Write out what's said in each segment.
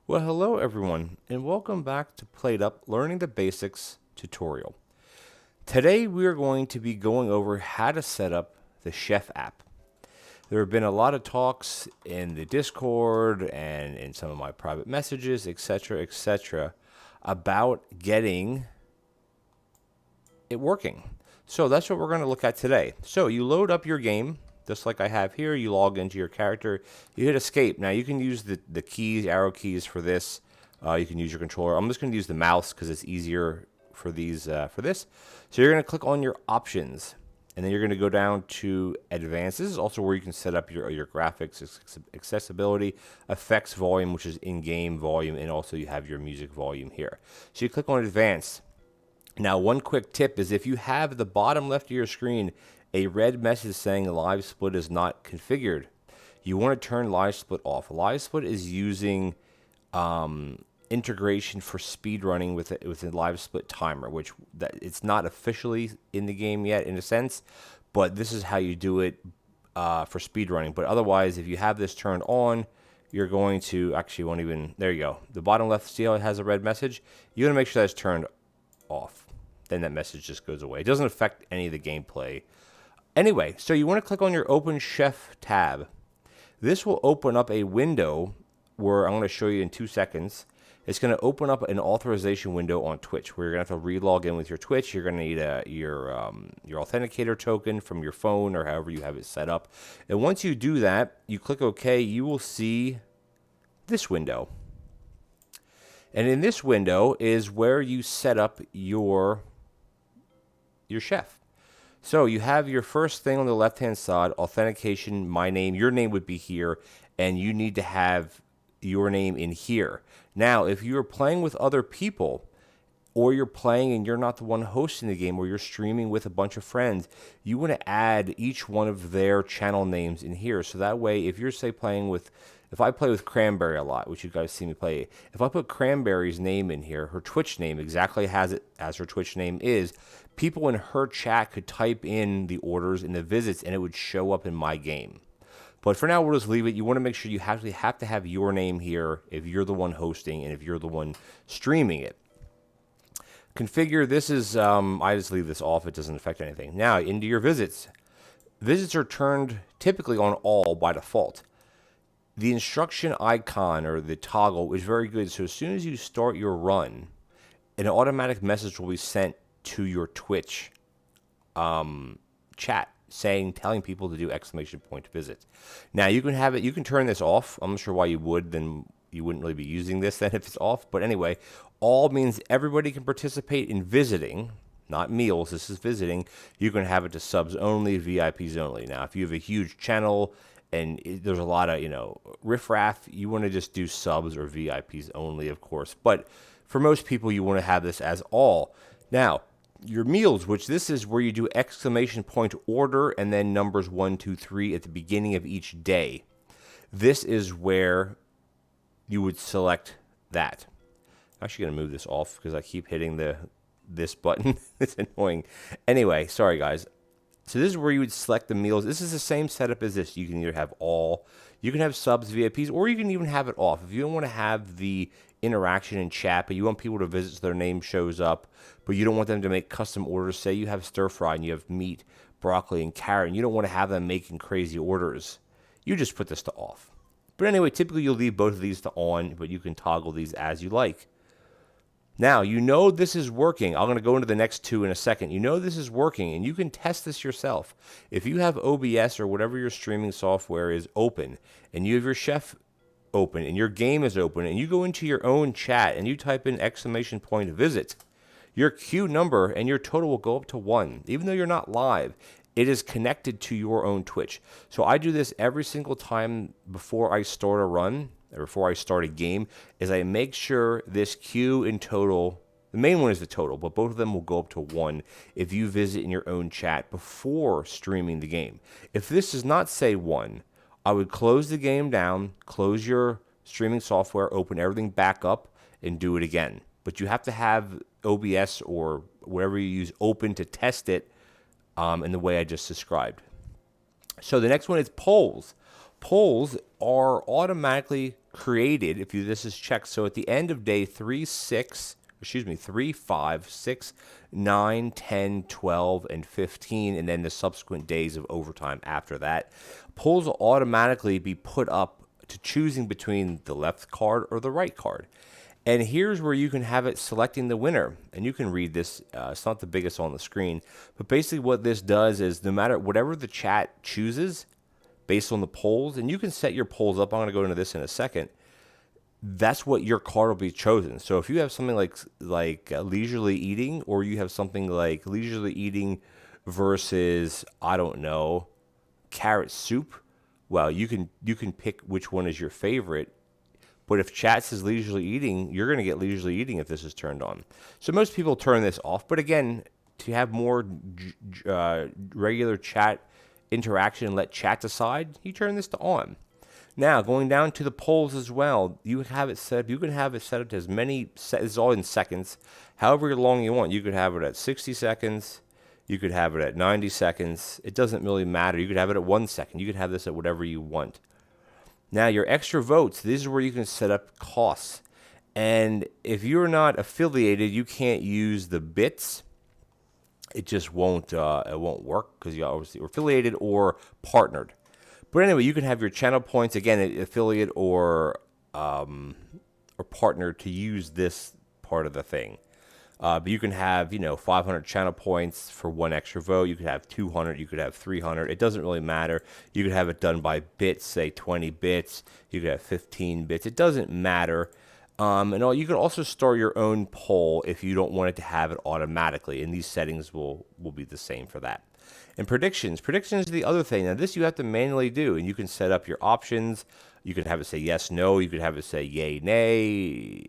Well, hello everyone, and welcome back to PlateUp Learning the Basics tutorial. Today we are going to be going over how to set up the Chef app. There have been a lot of talks in the Discord and in some of my private messages, etc., about getting it working. So that's what we're going to look at today. So you load up your game, just like I have here. You log into your character. You hit escape. Now you can use the keys, arrow keys for this. You can use your controller. I'm just going to use the mouse because it's easier for these for this. So you're going to click on your options, and then you're going to go down to advanced. This is also where you can set up your graphics, accessibility, effects volume, which is in-game volume, and also you have your music volume here. So you click on advanced. Now, one quick tip is if you have at the bottom left of your screen a red message saying live split is not configured, you want to turn live split off. Live split is using integration for speed running with a live split timer, which it's not officially in the game yet in a sense, but this is how you do it for speed running. But otherwise, if you have this turned on, you're going to actually won't even, there you go. The bottom left, see how it has a red message? You want to make sure that's turned off. Then that message just goes away. It doesn't affect any of the gameplay. Anyway, so you want to click on your Open Chef tab. This will open up a window where I'm going to show you in 2 seconds. It's going to open up an authorization window on Twitch where you're going to have to re-log in with your Twitch. You're going to need your authenticator token from your phone or however you have it set up. And once you do that, you click OK, you will see this window. And in this window is where you set up your chef. So you have your first thing on the left-hand side, authentication, my name, your name would be here, and you need to have your name in here. Now, if you're playing with other people, or you're playing and you're not the one hosting the game, or you're streaming with a bunch of friends, you want to add each one of their channel names in here. So that way, if you're, say, playing with, if I play with Cranberry a lot, which you guys see me play, if I put Cranberry's name in here, her Twitch name exactly has it as her Twitch name is, people in her chat could type in the orders and the visits, and it would show up in my game. But for now, we'll just leave it. You want to make sure you actually have to have your name here if you're the one hosting and if you're the one streaming it. Configure, this is, I just leave this off. It doesn't affect anything. Now, into your visits. Visits are turned typically on all by default. The instruction icon or the toggle is very good. So as soon as you start your run, an automatic message will be sent to your Twitch chat telling people to do exclamation point visits. Now you can have it, you can turn this off. I'm not sure why you would, then you wouldn't really be using this then if it's off. But anyway, all means everybody can participate in visiting, not meals. This is visiting. You can have it to subs only, VIPs only. Now, if you have a huge channel and there's a lot of, riffraff, you want to just do subs or VIPs only, of course. But for most people, you want to have this as all. Now, your meals, which this is where you do exclamation point order and then numbers 1, 2, 3 at the beginning of each day. This is where you would select that. I'm actually going to move this off because I keep hitting this button. It's annoying. Anyway, sorry guys. So this is where you would select the meals. This is the same setup as this. You can either have all, you can have subs, VIPs, or you can even have it off. If you don't want to have the interaction in chat, but you want people to visit so their name shows up, but you don't want them to make custom orders. Say you have stir fry and you have meat, broccoli, and carrot, and you don't want to have them making crazy orders. You just put this to off. But anyway, typically you'll leave both of these to on, but you can toggle these as you like. Now, you know this is working. I'm going to go into the next two in a second. You know this is working, and you can test this yourself. If you have OBS or whatever your streaming software is open, and you have your chef open, and your game is open, and you go into your own chat, and you type in exclamation point visit, your queue number and your total will go up to 1. Even though you're not live, it is connected to your own Twitch. So I do this every single time before I start a run, or before I start a game, is I make sure this queue in total, the main one is the total, but both of them will go up to 1 if you visit in your own chat before streaming the game. If this does not say 1, I would close the game down, close your streaming software, open everything back up, and do it again. But you have to have OBS or whatever you use open to test it in the way I just described. So the next one is polls. Polls are automatically created, if this is checked, so at the end of day 3, 5, 6, 9, 10, 12, and 15, and then the subsequent days of overtime after that, polls will automatically be put up to choosing between the left card or the right card. And here's where you can have it selecting the winner. And you can read this. It's not the biggest on the screen. But basically what this does is no matter whatever the chat chooses based on the polls, and you can set your polls up. I'm going to go into this in a second. That's what your card will be chosen. So if you have something like leisurely eating, or you have something like leisurely eating versus, I don't know, carrot soup, well, you can pick which one is your favorite. But if chat says leisurely eating, you're going to get leisurely eating if this is turned on. So most people turn this off. But again, to have more regular chat interaction and let chat decide, you turn this to on. Now, going down to the polls as well, you have it set up. You can have it set up to as many, it's all in seconds, however long you want. You could have it at 60 seconds. You could have it at 90 seconds. It doesn't really matter. You could have it at 1 second. You could have this at whatever you want. Now, your extra votes, this is where you can set up costs. And if you're not affiliated, you can't use the bits. It just won't work because you obviously are affiliated or partnered. But anyway, you can have your channel points, again, affiliate or partner to use this part of the thing. But you can have, 500 channel points for 1 extra vote. You could have 200. You could have 300. It doesn't really matter. You could have it done by bits, say 20 bits. You could have 15 bits. It doesn't matter. You can also store your own poll if you don't want it to have it automatically. And these settings will be the same for that. And predictions. Predictions is the other thing. Now, this you have to manually do. And you can set up your options. You could have it say yes, no. You could have it say yay, nay,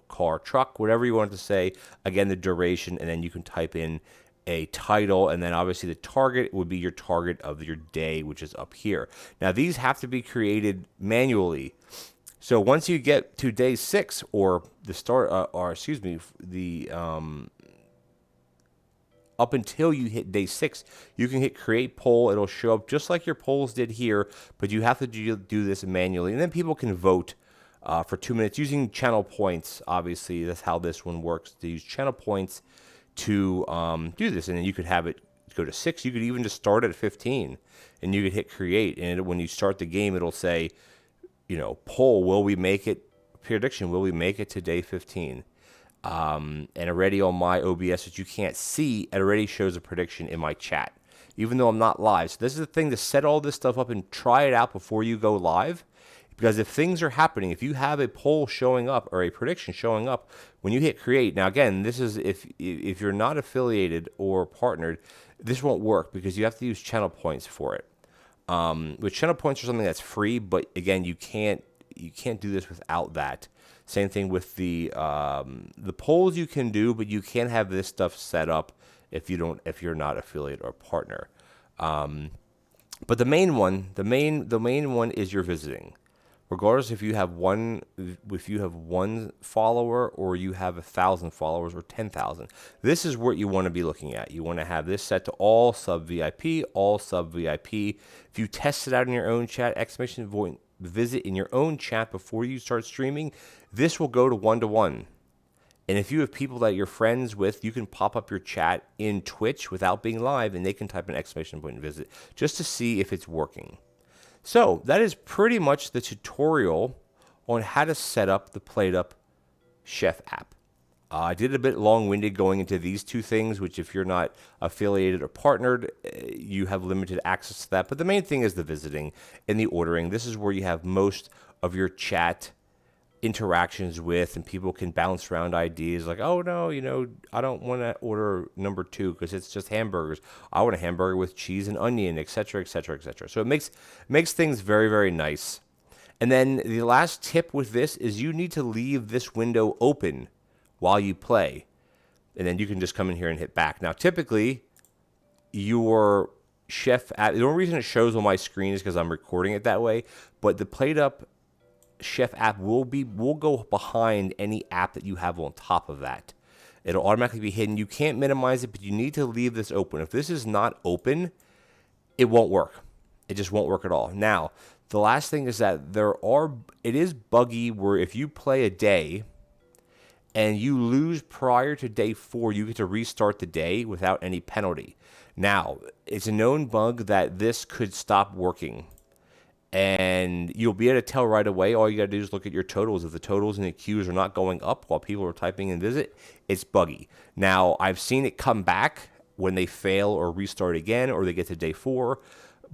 car, truck, whatever you want it to say. Again, the duration, and then you can type in a title, and then obviously the target would be your target of your day, which is up here. Now, these have to be created manually. So once you get to day 6, or the start, up until you hit day 6, you can hit create poll. It'll show up just like your polls did here, but you have to do this manually. And then people can vote for 2 minutes using channel points. Obviously, that's how this one works. To use channel points to do this. And then you could have it go to 6. You could even just start at 15, and you could hit create. And when you start the game, it'll say, poll, will we make it? Prediction, will we make it to day 15? And already on my OBS, which you can't see, it already shows a prediction in my chat, even though I'm not live. So this is the thing, to set all this stuff up and try it out before you go live. Because if things are happening, if you have a poll showing up or a prediction showing up when you hit create. Now, again, this is if you're not affiliated or partnered, this won't work because you have to use channel points for it. With channel points are something that's free, but again, you can't do this without that. Same thing with the polls you can do, but you can't have this stuff set up if you're not affiliate or partner. But the main one is your visiting. Regardless if you have one follower or you have 1,000 followers or 10,000, this is what you want to be looking at. You want to have this set to all sub VIP, all sub VIP. If you test it out in your own chat, exclamation point visit in your own chat before you start streaming, this will go to 1-to-1. And if you have people that you're friends with, you can pop up your chat in Twitch without being live, and they can type an exclamation point and visit just to see if it's working. So that is pretty much the tutorial on how to set up the PlateUp Chef app. I did a bit long-winded going into these two things, which if you're not affiliated or partnered, you have limited access to that. But the main thing is the visiting and the ordering. This is where you have most of your chat interactions with, and people can bounce around ideas like, oh no, I don't want to order number 2 because it's just hamburgers. I want a hamburger with cheese and onion, etc., etc., etc. So it makes things very, very nice. And then the last tip with this is you need to leave this window open while you play, and then you can just come in here and hit back. Now, typically, your Chef app, the only reason it shows on my screen is because I'm recording it that way, but the PlateUp Chef app will go behind any app that you have on top of that. It'll automatically be hidden. You can't minimize it, but you need to leave this open. If this is not open, it won't work. It just won't work at all. Now, The last thing is that it is buggy where if you play a day and you lose prior to day 4, you get to restart the day without any penalty. Now, it's a known bug that this could stop working. And you'll be able to tell right away. All you got to do is look at your totals. If the totals and the queues are not going up while people are typing in visit, it's buggy. Now, I've seen it come back when they fail or restart again, or they get to day 4.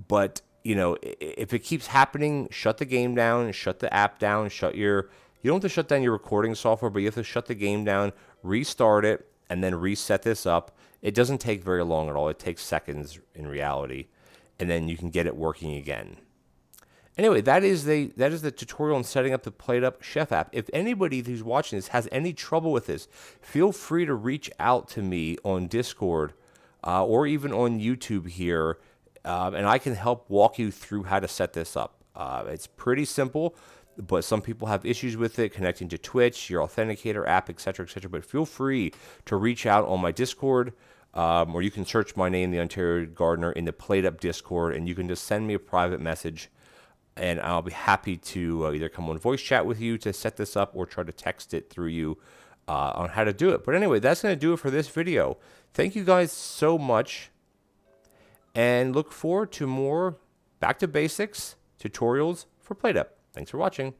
But, if it keeps happening, shut the game down, shut the app down, you don't have to shut down your recording software, but you have to shut the game down, restart it, and then reset this up. It doesn't take very long at all. It takes seconds in reality, and then you can get it working again. Anyway, that is the tutorial on setting up the PlateUp Chef app. If anybody who's watching this has any trouble with this, feel free to reach out to me on Discord or even on YouTube here, and I can help walk you through how to set this up. It's pretty simple, but some people have issues with it, connecting to Twitch, your authenticator app, etc., etc. But feel free to reach out on my Discord, or you can search my name, TheOntarioGardener, in the PlateUp Discord, and you can just send me a private message, and I'll be happy to either come on voice chat with you to set this up or try to text it through you on how to do it. But anyway, that's going to do it for this video. Thank you guys so much, and look forward to more back to basics tutorials for PlateUp. Thanks for watching.